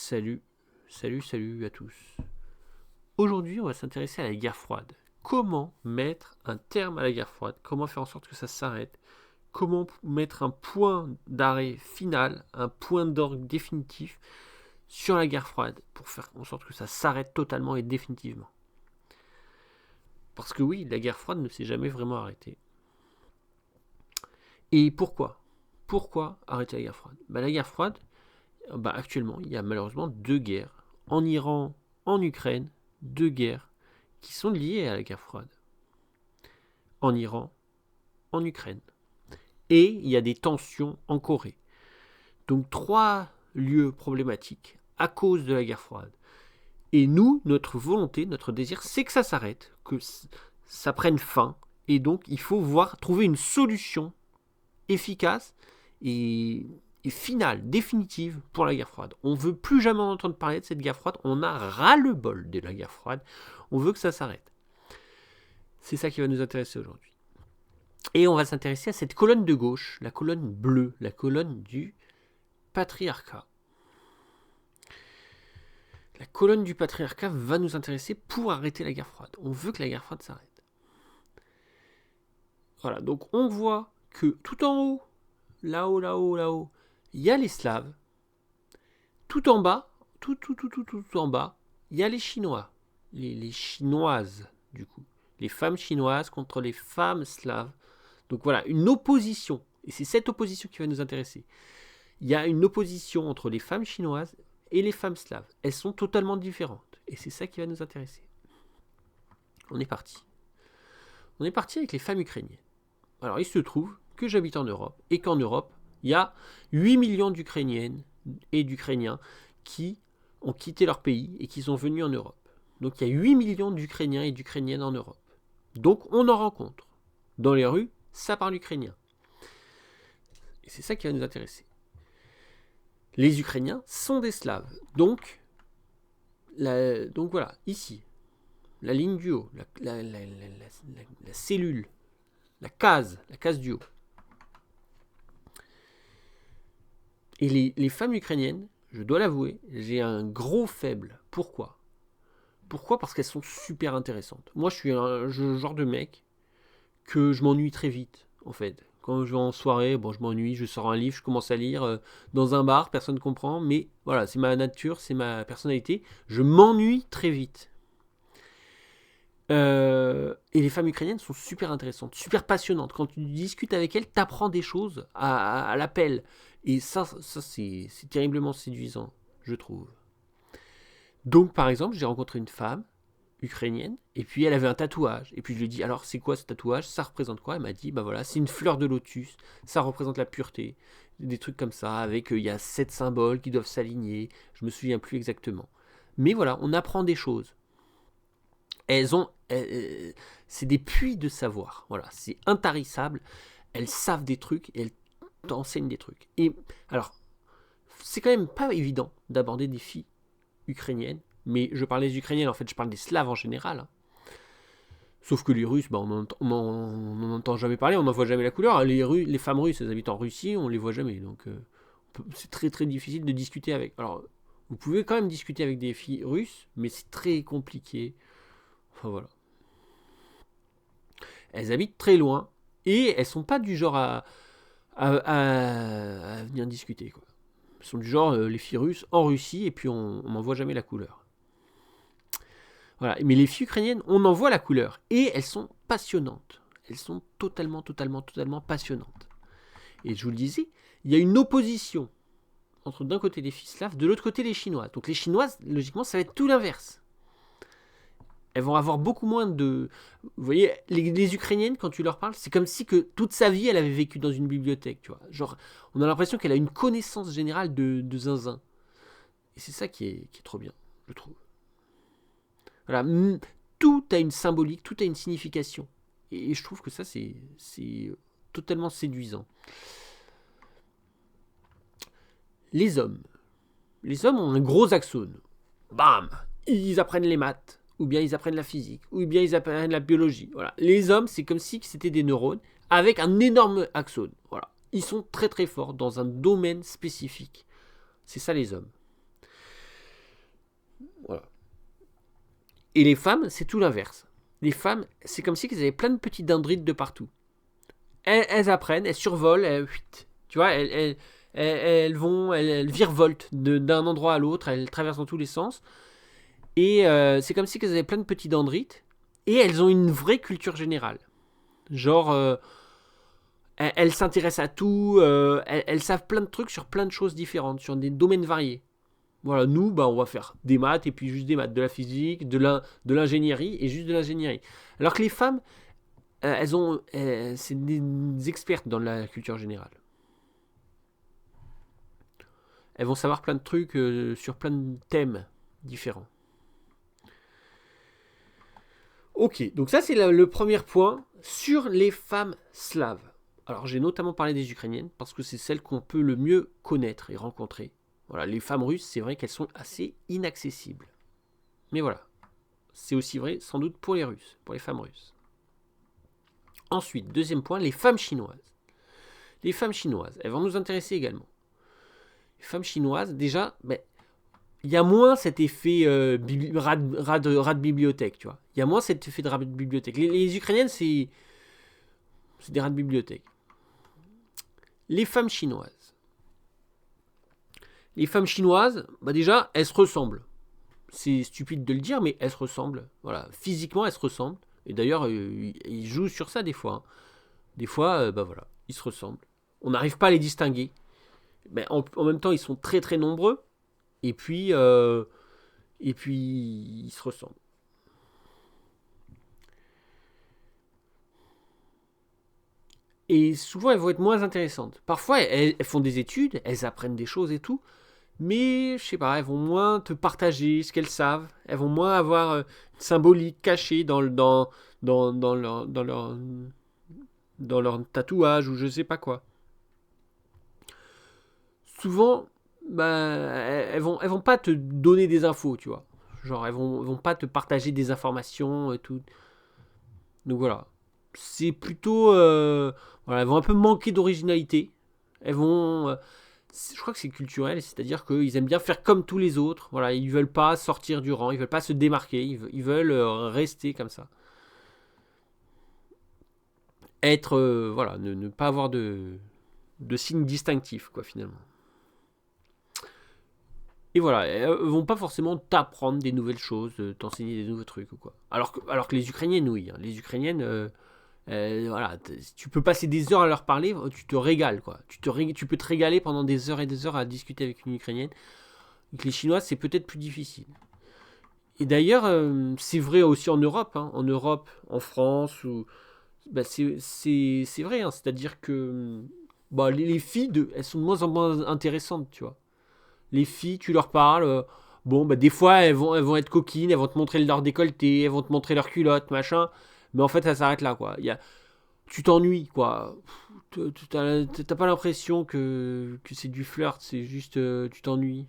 Salut, salut à tous. Aujourd'hui, on va s'intéresser à la guerre froide. Comment mettre un terme à la guerre froide? Comment faire en sorte que ça s'arrête? Comment mettre un point d'arrêt final, un point d'orgue définitif sur la guerre froide pour faire en sorte que ça s'arrête totalement et définitivement? Parce que oui, la guerre froide ne s'est jamais vraiment arrêtée. Et pourquoi? Pourquoi arrêter la guerre froide? La guerre froide, actuellement, il y a malheureusement deux guerres. En Iran, en Ukraine, deux guerres qui sont liées à la guerre froide. En Iran, en Ukraine. Et il y a des tensions en Corée. Donc trois lieux problématiques à cause de la guerre froide. Et nous, notre volonté, notre désir, c'est que ça s'arrête, que ça prenne fin. Et donc, il faut trouver une solution efficace et finale, définitive pour la guerre froide. On ne veut plus jamais entendre parler de cette guerre froide. On a ras-le-bol de la guerre froide. On veut que ça s'arrête. C'est ça qui va nous intéresser aujourd'hui. Et on va s'intéresser à cette colonne de gauche, la colonne bleue, la colonne du patriarcat. La colonne du patriarcat va nous intéresser pour arrêter la guerre froide. On veut que la guerre froide s'arrête. Voilà, donc on voit que tout en haut, là-haut, il y a les Slaves. Tout en bas, tout en bas, il y a les Chinois. Les Chinoises, du coup. Les femmes chinoises contre les femmes slaves. Donc voilà, une opposition. Et c'est cette opposition qui va nous intéresser. Il y a une opposition entre les femmes chinoises et les femmes slaves. Elles sont totalement différentes. Et c'est ça qui va nous intéresser. On est parti. On est parti avec les femmes ukrainiennes. Alors il se trouve que j'habite en Europe et qu'en Europe, il y a 8 millions d'Ukrainiennes et d'Ukrainiens qui ont quitté leur pays et qui sont venus en Europe. Donc il y a 8 millions d'Ukrainiens et d'Ukrainiennes en Europe. Donc on en rencontre. Dans les rues, ça parle ukrainien. Et c'est ça qui va nous intéresser. Les Ukrainiens sont des Slaves. Donc voilà, ici, la ligne du haut, la cellule, la case du haut. Et les femmes ukrainiennes, je dois l'avouer, j'ai un gros faible. Pourquoi ? Parce qu'elles sont super intéressantes. Moi, je suis un genre de mec que je m'ennuie très vite, en fait. Quand je vais en soirée, je m'ennuie, je sors un livre, je commence à lire dans un bar, personne ne comprend, mais voilà, c'est ma nature, c'est ma personnalité. Je m'ennuie très vite. Et les femmes ukrainiennes sont super intéressantes, super passionnantes. Quand tu discutes avec elles, tu apprends des choses à l'appel. Et ça c'est terriblement séduisant, je trouve. Donc, par exemple, j'ai rencontré une femme ukrainienne, et puis elle avait un tatouage. Et puis je lui ai dit, alors c'est quoi ce tatouage? Ça représente quoi? Elle m'a dit, voilà, c'est une fleur de lotus, ça représente la pureté. Des trucs comme ça, avec il y a 7 symboles qui doivent s'aligner. Je me souviens plus exactement. Mais voilà, on apprend des choses. C'est des puits de savoir. Voilà, c'est intarissable. Elles savent des trucs et elles t'enseignent des trucs. Et alors, c'est quand même pas évident d'aborder des filles ukrainiennes. Mais je parle des Ukrainiennes, en fait, je parle des Slaves en général. Hein. Sauf que les Russes, on n'en entend jamais parler, on n'en voit jamais la couleur. Les femmes russes, elles habitent en Russie, on les voit jamais. Donc, c'est très très difficile de discuter avec. Alors, vous pouvez quand même discuter avec des filles russes, mais c'est très compliqué. Enfin voilà. Elles habitent très loin et elles sont pas du genre à venir discuter, quoi. Elles sont du genre les filles russes en Russie et puis on n'en voit jamais la couleur. Voilà. Mais les filles ukrainiennes, on en voit la couleur et elles sont passionnantes. Elles sont totalement passionnantes. Et je vous le disais, il y a une opposition entre d'un côté les filles slaves, de l'autre côté les Chinoises. Donc les Chinoises, logiquement, ça va être tout l'inverse. Elles vont avoir beaucoup moins de... Vous voyez, les Ukrainiennes, quand tu leur parles, c'est comme si que toute sa vie, elle avait vécu dans une bibliothèque, tu vois. Genre, on a l'impression qu'elle a une connaissance générale de zinzin. Et c'est ça qui est trop bien, je trouve. Voilà, tout a une symbolique, tout a une signification. Et je trouve que ça, c'est totalement séduisant. Les hommes ont un gros axone. Bam! Ils apprennent les maths. Ou bien ils apprennent la physique, ou bien ils apprennent la biologie. Voilà. Les hommes, c'est comme si c'était des neurones avec un énorme axone. Voilà. Ils sont très très forts dans un domaine spécifique. C'est ça les hommes. Voilà. Et les femmes, c'est tout l'inverse. Les femmes, c'est comme si elles avaient plein de petits dendrites de partout. Elles apprennent, elles survolent, tu vois, elles virevoltent d'un endroit à l'autre, elles traversent dans tous les sens. Et c'est comme si elles avaient plein de petits dendrites. Et elles ont une vraie culture générale. Genre, elles s'intéressent à tout, elles savent plein de trucs sur plein de choses différentes, sur des domaines variés. Voilà, nous, bah, on va faire des maths et puis juste des maths, de la physique, de l'ingénierie et juste de l'ingénierie. Alors que les femmes, c'est des expertes dans la culture générale. Elles vont savoir plein de trucs sur plein de thèmes différents. Ok, donc ça c'est le premier point sur les femmes slaves. Alors j'ai notamment parlé des Ukrainiennes parce que c'est celles qu'on peut le mieux connaître et rencontrer. Voilà, les femmes russes, c'est vrai qu'elles sont assez inaccessibles. Mais voilà, c'est aussi vrai sans doute pour les Russes, pour les femmes russes. Ensuite, deuxième point, les femmes chinoises. Les femmes chinoises, elles vont nous intéresser également. Les femmes chinoises, déjà, il y a moins cet effet rat de bibliothèque, tu vois. Il y a moins cet effet de rat de bibliothèque. Les Ukrainiennes, c'est des rats de bibliothèque. Les femmes chinoises. Les femmes chinoises, déjà, elles se ressemblent. C'est stupide de le dire, mais elles se ressemblent. Voilà, physiquement, elles se ressemblent. Et d'ailleurs, ils jouent sur ça des fois. Hein. Des fois, voilà, ils se ressemblent. On n'arrive pas à les distinguer. Mais en même temps, ils sont très très nombreux. Et puis ils se ressemblent. Et souvent, elles vont être moins intéressantes. Parfois, elles font des études, elles apprennent des choses et tout. Mais, je sais pas, elles vont moins te partager ce qu'elles savent. Elles vont moins avoir une symbolique cachée dans leur tatouage ou je sais pas quoi. Souvent, elles vont pas te donner des infos, tu vois. Genre, elles vont pas te partager des informations et tout. Donc voilà. C'est plutôt. Voilà, elles vont un peu manquer d'originalité. Elles vont. Je crois que c'est culturel, c'est-à-dire qu'ils aiment bien faire comme tous les autres. Voilà, ils veulent pas sortir du rang, ils veulent pas se démarquer, ils veulent rester comme ça. Être. Voilà, ne pas avoir de signes distinctifs, quoi, finalement. Et voilà, elles vont pas forcément t'apprendre des nouvelles choses, t'enseigner des nouveaux trucs ou quoi. Alors que les Ukrainiennes, oui. Hein. Les Ukrainiennes, voilà, tu peux passer des heures à leur parler, tu te régales, quoi. Tu peux te régaler pendant des heures et des heures à discuter avec une Ukrainienne. Avec les Chinoises, c'est peut-être plus difficile. Et d'ailleurs, c'est vrai aussi en Europe. Hein. En Europe, en France, c'est vrai. Hein. C'est-à-dire que les filles, elles sont de moins en moins intéressantes, tu vois. Les filles, tu leur parles. Des fois, elles vont être coquines, elles vont te montrer leur décolleté, elles vont te montrer leur culotte, machin. Mais en fait, ça s'arrête là, quoi. Tu t'ennuies, quoi. T'as pas l'impression que c'est du flirt, c'est juste tu t'ennuies.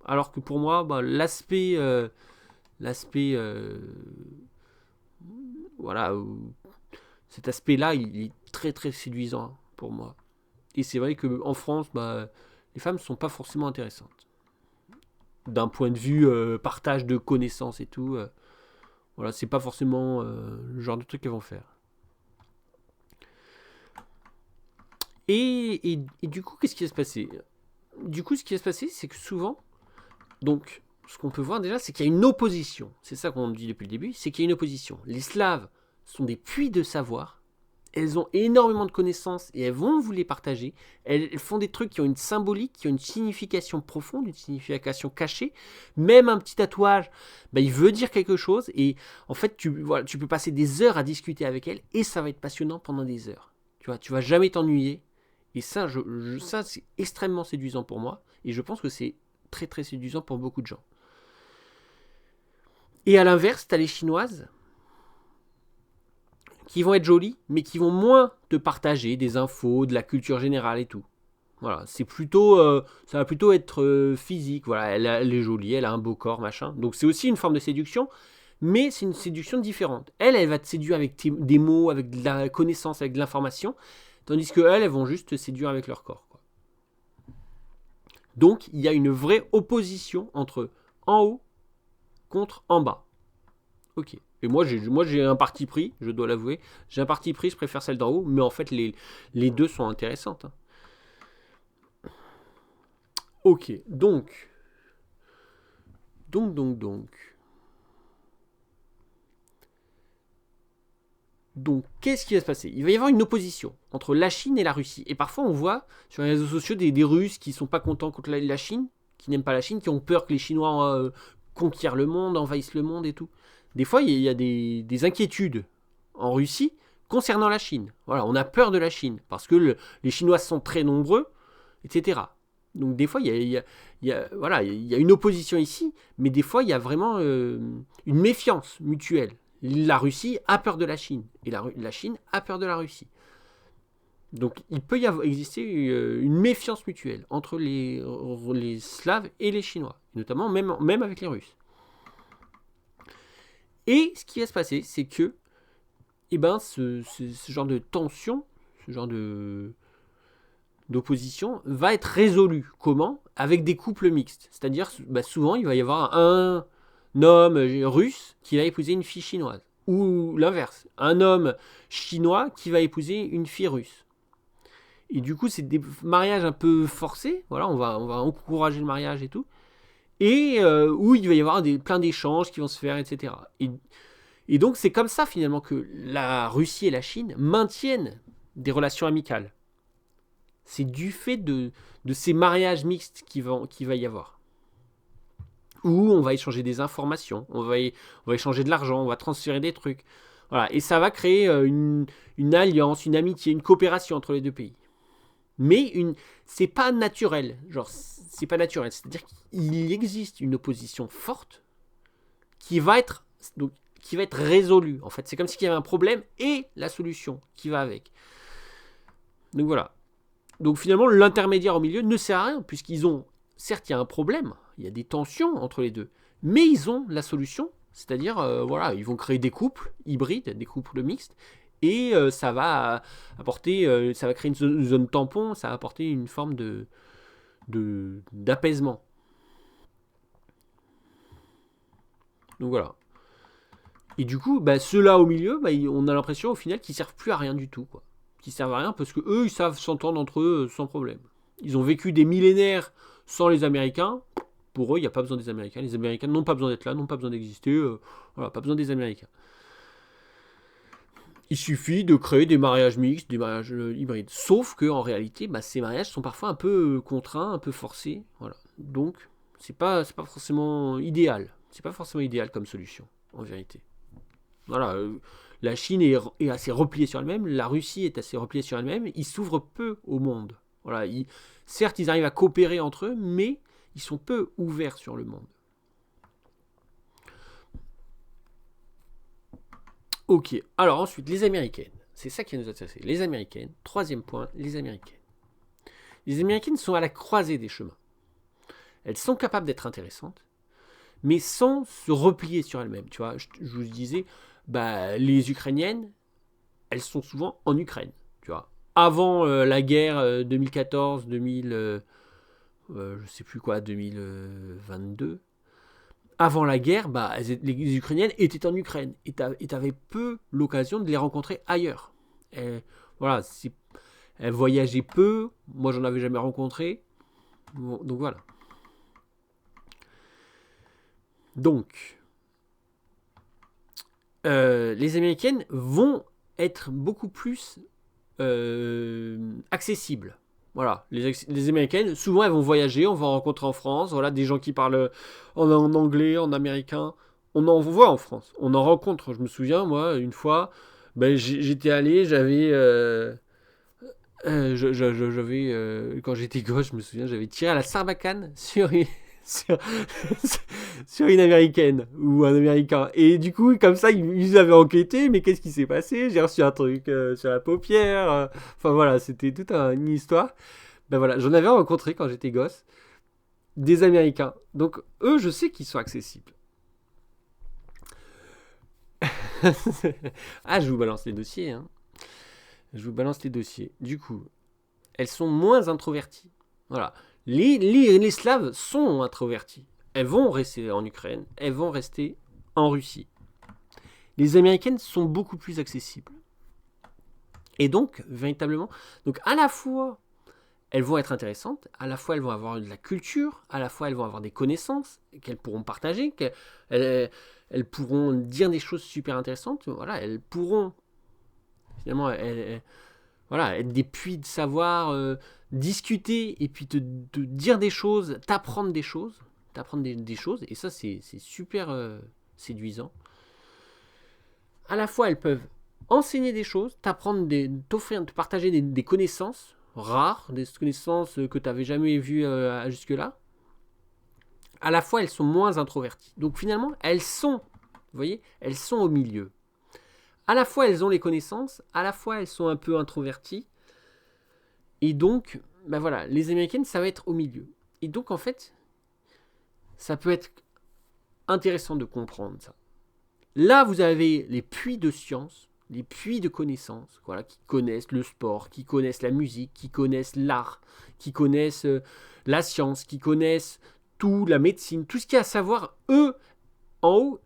Alors que pour moi, l'aspect, voilà, cet aspect-là, il est très très séduisant pour moi. Et c'est vrai qu'en France, les femmes ne sont pas forcément intéressantes. D'un point de vue partage de connaissances et tout, voilà, c'est pas forcément le genre de truc qu'elles vont faire. Et du coup, qu'est-ce qui va se passer? Du coup, ce qui va se passer, c'est que souvent, donc, ce qu'on peut voir déjà, c'est qu'il y a une opposition. C'est ça qu'on dit depuis le début, c'est qu'il y a une opposition. Les Slaves sont des puits de savoir. Elles ont énormément de connaissances et elles vont vous les partager. Elles font des trucs qui ont une symbolique, qui ont une signification profonde, une signification cachée. Même un petit tatouage, il veut dire quelque chose. Et en fait, tu peux passer des heures à discuter avec elles et ça va être passionnant pendant des heures. Tu vas jamais t'ennuyer. Et ça, ça c'est extrêmement séduisant pour moi. Et je pense que c'est très très séduisant pour beaucoup de gens. Et à l'inverse, tu as les Chinoises qui vont être jolies, mais qui vont moins te partager des infos, de la culture générale et tout. Voilà, c'est plutôt, ça va plutôt être physique. Voilà, elle est jolie, elle a un beau corps, machin. Donc c'est aussi une forme de séduction, mais c'est une séduction différente. Elle va te séduire avec des mots, avec de la connaissance, avec de l'information, tandis que elles vont juste te séduire avec leur corps. Quoi. Donc il y a une vraie opposition entre en haut contre en bas. Ok. Et moi j'ai un parti pris, je dois l'avouer. J'ai un parti pris, je préfère celle d'en haut, mais en fait les deux sont intéressantes. Hein. Ok, donc. Donc, qu'est-ce qui va se passer? Il va y avoir une opposition entre la Chine et la Russie. Et parfois, on voit sur les réseaux sociaux des Russes qui ne sont pas contents contre la Chine, qui n'aiment pas la Chine, qui ont peur que les Chinois conquièrent le monde, envahissent le monde et tout. Des fois, il y a des inquiétudes en Russie concernant la Chine. Voilà, on a peur de la Chine parce que les Chinois sont très nombreux, etc. Donc des fois, il y a une opposition ici, mais des fois, il y a vraiment une méfiance mutuelle. La Russie a peur de la Chine, et la Chine a peur de la Russie. Donc il peut exister une méfiance mutuelle entre les Slaves et les Chinois, notamment même avec les Russes. Et ce qui va se passer, c'est que ce genre de tension, ce genre d'opposition va être résolu. Comment? Avec des couples mixtes. C'est-à-dire, souvent, il va y avoir un homme russe qui va épouser une fille chinoise. Ou l'inverse, un homme chinois qui va épouser une fille russe. Et du coup, c'est des mariages un peu forcés. Voilà, on va encourager le mariage et tout. Et où il va y avoir plein d'échanges qui vont se faire, etc. Et donc, c'est comme ça, finalement, que la Russie et la Chine maintiennent des relations amicales. C'est du fait de ces mariages mixtes qu'il va y avoir. Où on va échanger des informations, on va échanger de l'argent, on va transférer des trucs. Voilà. Et ça va créer une alliance, une amitié, une coopération entre les deux pays. Mais c'est pas naturel. C'est pas naturel. C'est-à-dire qu'il existe une opposition forte qui va être résolue. En fait, c'est comme s'il y avait un problème et la solution qui va avec. Donc voilà. Donc finalement, l'intermédiaire au milieu ne sert à rien, puisqu'ils ont, certes, il y a un problème, il y a des tensions entre les deux, mais ils ont la solution, c'est-à-dire, ils vont créer des couples hybrides, des couples mixtes, et ça va apporter, ça va créer une zone tampon, ça va apporter une forme d'apaisement. Donc voilà. Et du coup, ceux-là au milieu, on a l'impression au final qu'ils servent plus à rien du tout, quoi. Qui servent à rien parce que eux ils savent s'entendre entre eux sans problème. Ils ont vécu des millénaires sans les Américains. Pour eux, il n'y a pas besoin des Américains. Les Américains n'ont pas besoin d'être là, n'ont pas besoin d'exister. Pas besoin des Américains. Il suffit de créer des mariages mixtes, des mariages hybrides. Sauf que en réalité, ces mariages sont parfois un peu contraints, un peu forcés. Voilà. Donc, c'est pas forcément idéal. C'est pas forcément idéal comme solution, en vérité. Voilà. La Chine est assez repliée sur elle-même, la Russie est assez repliée sur elle-même, ils s'ouvrent peu au monde. Voilà, certes, ils arrivent à coopérer entre eux, mais ils sont peu ouverts sur le monde. Ok, alors ensuite, les Américaines. C'est ça qui va nous intéresser. Les Américaines, troisième point, les Américaines. Les Américaines sont à la croisée des chemins. Elles sont capables d'être intéressantes, mais sans se replier sur elles-mêmes. Tu vois, je vous disais, les Ukrainiennes, elles sont souvent en Ukraine, tu vois. Avant la guerre 2014, 2000, je sais plus quoi, 2022. Avant la guerre, les Ukrainiennes étaient en Ukraine et t'avais peu l'occasion de les rencontrer ailleurs. Elles voyageaient peu. Moi, j'en avais jamais rencontré. Bon, donc voilà. Donc, les Américaines vont être beaucoup plus accessibles. Voilà, les Américaines, souvent elles vont voyager, on va rencontrer en France, voilà, des gens qui parlent en anglais, en américain. On en voit en France, on en rencontre. Je me souviens, moi, une fois, j'étais allé, quand j'étais gosse, je me souviens, j'avais tiré à la sarbacane sur une américaine ou un américain. Et du coup, comme ça, ils avaient enquêté, mais qu'est-ce qui s'est passé? J'ai reçu un truc sur la paupière. Enfin voilà, c'était toute une histoire. Voilà, j'en avais rencontré quand j'étais gosse des Américains. Donc eux, je sais qu'ils sont accessibles. Ah, je vous balance les dossiers. Hein. Je vous balance les dossiers. Du coup, elles sont moins introverties. Voilà. Les Slaves sont introvertis. elles vont rester en Ukraine, elles vont rester en Russie. Les américaines sont beaucoup plus accessibles. Et donc, véritablement, donc à la fois, elles vont être intéressantes, à la fois elles vont avoir de la culture, à la fois elles vont avoir des connaissances qu'elles pourront partager, elles pourront dire des choses super intéressantes, voilà, elles pourront finalement voilà, être des puits de savoir, discuter et puis te dire des choses, t'apprendre des choses, et ça c'est super séduisant. À la fois elles peuvent enseigner des choses, t'offrir, te partager des connaissances rares, des connaissances que tu n'avais jamais vues jusque-là. À la fois, elles sont moins introverties. Donc finalement, elles sont, vous voyez, elles sont au milieu. À la fois, elles ont les connaissances, à la fois, elles sont un peu introverties. Et donc, ben voilà, les américaines, ça va être au milieu. Et donc, en fait, ça peut être intéressant de comprendre ça. Là, vous avez les puits de science, les puits de connaissances, voilà, qui connaissent le sport, qui connaissent la musique, qui connaissent l'art, qui connaissent la science, qui connaissent tout, la médecine, tout ce qu'il y a à savoir. Eux, en haut,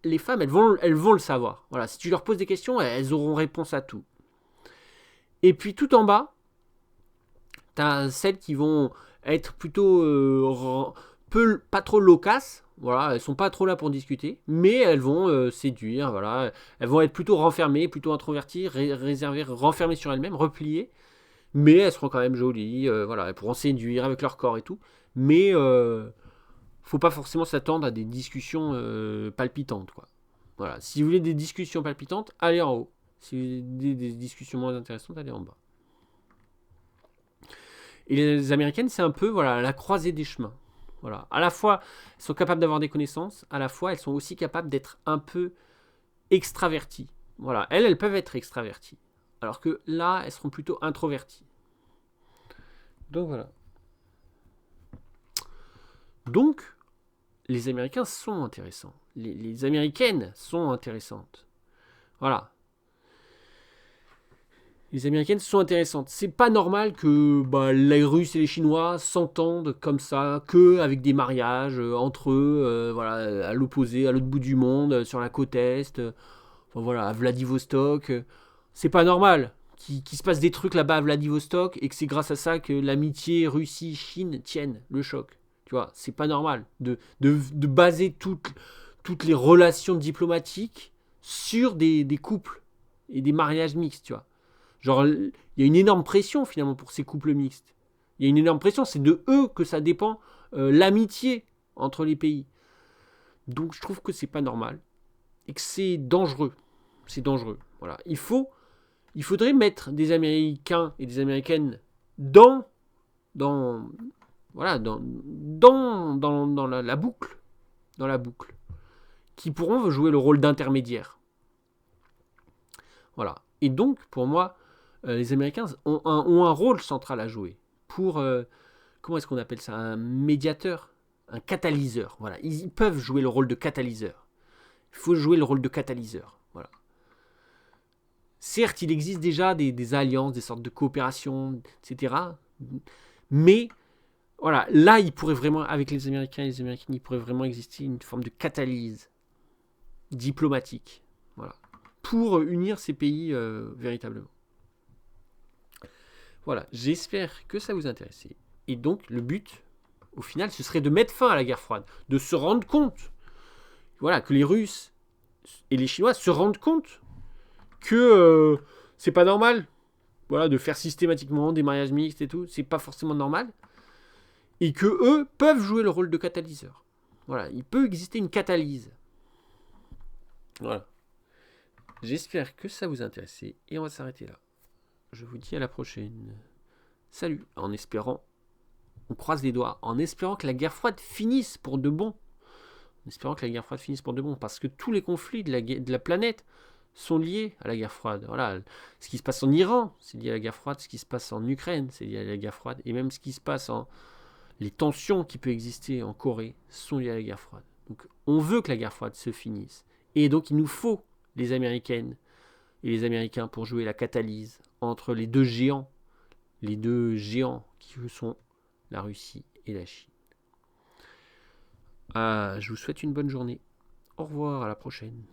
les femmes, elles vont le savoir. Voilà, si tu leur poses des questions, elles auront réponse à tout. Et puis tout en bas, tu as celles qui vont être plutôt pas trop loquaces. Voilà, elles sont pas trop là pour discuter, mais elles vont séduire, voilà. Elles vont être plutôt renfermées, plutôt introverties, réservées, renfermées sur elles-mêmes, repliées, mais elles seront quand même jolies, voilà, elles pourront séduire avec leur corps et tout, mais faut pas forcément s'attendre à des discussions palpitantes, quoi. Voilà, si vous voulez des discussions palpitantes, allez en haut. Si vous voulez des discussions moins intéressantes, allez en bas. Et les américaines, c'est un peu voilà, la croisée des chemins. Voilà. À la fois, elles sont capables d'avoir des connaissances, à la fois, elles sont aussi capables d'être un peu extraverties. Voilà. Elles peuvent être extraverties. Alors que là, elles seront plutôt introverties. Donc voilà. Donc, les Américains sont intéressants. Les Américaines sont intéressantes. Voilà. Les Américaines sont intéressantes. C'est pas normal que les Russes et les Chinois s'entendent comme ça, que avec des mariages entre eux, voilà, à l'opposé, à l'autre bout du monde, sur la côte est, enfin, voilà, à Vladivostok. C'est pas normal qu'il se passe des trucs là-bas à Vladivostok et que c'est grâce à ça que l'amitié Russie-Chine tienne le choc. Tu vois, c'est pas normal de baser toutes les relations diplomatiques sur des couples et des mariages mixtes, tu vois. Genre, il y a une énorme pression finalement pour ces couples mixtes. Il y a une énorme pression, c'est de eux que ça dépend l'amitié entre les pays. Donc je trouve que c'est pas normal et que c'est dangereux. C'est dangereux. Voilà. Il faudrait mettre des Américains et des Américaines dans la boucle, qui pourront jouer le rôle d'intermédiaire. Voilà. Et donc pour moi, les Américains ont un rôle central à jouer pour, comment est-ce qu'on appelle ça, un médiateur, un catalyseur. Voilà, ils peuvent jouer le rôle de catalyseur. Il faut jouer le rôle de catalyseur. Voilà. Certes, il existe déjà des alliances, des sortes de coopérations, etc. Mais voilà, là, il pourrait vraiment, avec les Américains et les Américaines, il pourrait vraiment exister une forme de catalyse diplomatique. Voilà, pour unir ces pays véritablement. Voilà, j'espère que ça vous intéresse. Et donc, le but, au final, ce serait de mettre fin à la guerre froide, de se rendre compte, voilà, que les Russes et les Chinois se rendent compte que c'est pas normal, voilà, de faire systématiquement des mariages mixtes et tout, c'est pas forcément normal, et que eux peuvent jouer le rôle de catalyseur. Voilà, il peut exister une catalyse. Voilà. J'espère que ça vous intéresse, et on va s'arrêter là. Je vous dis à la prochaine. Salut, en espérant, on croise les doigts, en espérant que la guerre froide finisse pour de bon. En espérant que la guerre froide finisse pour de bon, parce que tous les conflits de la planète sont liés à la guerre froide. Voilà, ce qui se passe en Iran, c'est lié à la guerre froide, ce qui se passe en Ukraine, c'est lié à la guerre froide, et même ce qui se passe les tensions qui peuvent exister en Corée sont liées à la guerre froide. Donc on veut que la guerre froide se finisse. Et donc il nous faut les Américaines et les Américains pour jouer la catalyse entre les deux géants qui sont la Russie et la Chine. Je vous souhaite une bonne journée. Au revoir, à la prochaine.